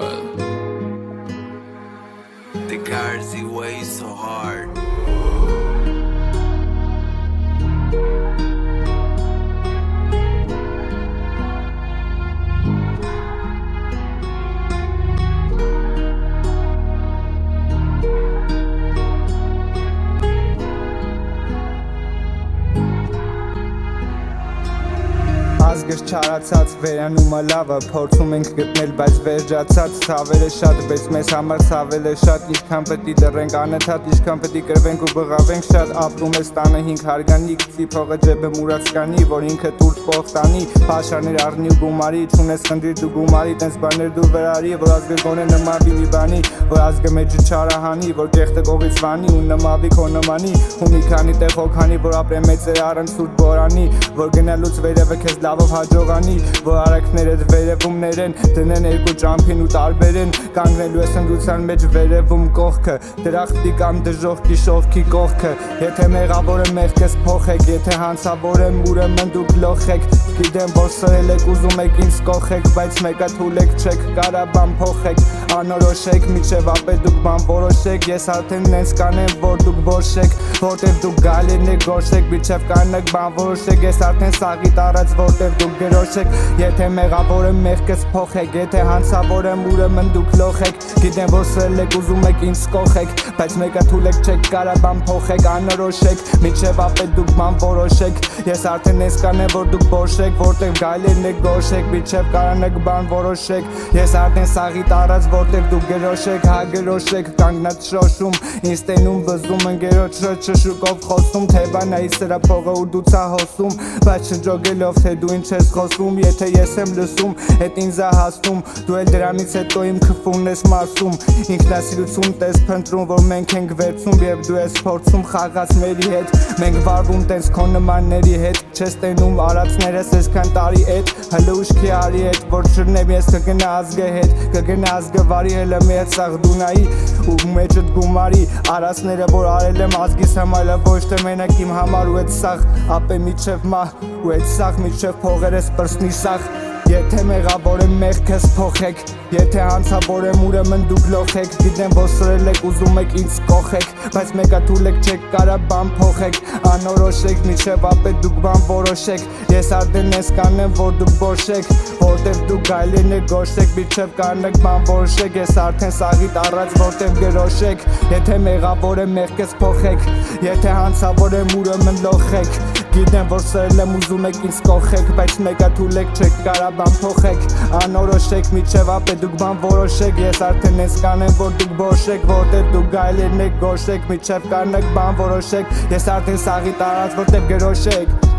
Well, the Garzy way so hard. Ազգս չարացած վերանումը լավը փորձում ենք գտնել բայց վերջացած ցավերը շատ բայց մեզ համար ցավերը շատ ինչքան պետք է դռենք անընդհատ ինչքան պետք է կրվենք ու բղավենք շատ ապրում ես տանը 5 հարգանիկ ծիփողը ջեբը մուրացկանի որ ինքը տուրտ փոխտանի փաշաներ առնի ու գումարի չունես խնդիր դու գումարի տենց բաներ դու վերարի որ ազգը գոնե նմավի մի բանի որ ազգը մեջը չարահանի որ կեղտը կողից վանի ու նմավի քո նմանի ու մի քանի տեղ հոգանի որ ապրե մեծեր առն սուրբ բորանի որ գնալուց վերևը քեզ լավով հաջողանի որ արակներդ վերևումներ են դնեն երկու ճամփին ու տարբերեն կանգնելու ես ընդության մեջ վերևում կողքը դրախտի կամ դժողքի շողքի կողքը եթե մեղավորը մեղքես փոխեք եթե հանցավորը ուրեմն դուք լոխեք գիտեմ որ սրել եք ուզում եք ինձ կողեք բայց մեկը թուլեք չեք կարա բան փոխեք անորոշեք միջև ապե դուք բան որոշեք ես արդեն նենց կանեմ որ դուք որշեք որտեվ դուք գալին եք գործեք միջև կանեք բան որոշեք ես արդեն սաղի տարած որտեվ դուք գրոշեք եթե մեղավորը մեղքես փոխեք եթե հանցավորը ուրեմն դուք լոխեք գիտեմ որ սրել եք ուզում եք ինձ կողեք բայց մեկը թուլեք չեք կարա բան փոխեք անորոշեք միջև ապե դուք բան որոշեք ես արդեն նենց կանեմ որ դուք որշեք որտեվ գալին եք գործեք միջև կանեք բան որոշեք ես արդեն սաղի տարած որտեվ դուք գրոշեք հա գրոշեք կանգնած շոշում ինձ տենում բզում ընկերոջ շշուկով խոսում թե բանայի սրա փողը ու դու ցա հոսում բայց շնջոգելով թե դու ինչ ես խոսում եթե ես եմ լսում հետ ինձ է հասնում դու էլ դրանից հետո իմ քֆուն ես մարսում ինքնասիրություն տես փնտրում որ մենք ենք վերցում եւ դու ես փորձում խաղաց մերի հետ մենք վարվում տես քո նմանների հետ չես տենում արածներս այսքան տարի էդ հələ ուշքի արի հետ որ չրնեմ ես կգնա ազգը հետ կգնա ազգը վարի հələ մի հետ սաղ դունայի ու մեջդ գումարի արածները որ արել եմ ազգիս համար ոչ թե մենակ իմ համար ու այդ սաղ ապե միջև մահ ու այդ սաղ միջև փողերս պրսնի սաղ եթե մեղավորը մեղքես փոխեք եթե հանցավորը ուրեմն դուք լոխեք գիտեմ որ սրել եք ուզում եք ինձ կողեք բայց մեկը թուլեք չեք կարա բան փոխեք անորոշեք միջև ապե դուք բան որոշեք ես արդեն ես կանեմ որ դուք որշեք որտեվ դուք գալին եք գործեք միջև կանեք բան որոշեք ես արդեն սաղի տարած որտեվ գրոշեք եթե մեղավորը մեղքես փոխեք եթե հանցավորը ուրեմն լոխեք գիտեմ որ սրել եմ ուզում եք ինձ կողեք բայց մեկը թուլեք չեք կարա բան փոխեք անորոշեք միջև ապե դուք բան որոշեք ես արդեն ես կանեմ որ դուք որշեք որտեվ դուք գալին եք գործեք միջև կանեք բան որոշեք ես արդեն սաղի տարած որտեվ գրոշեք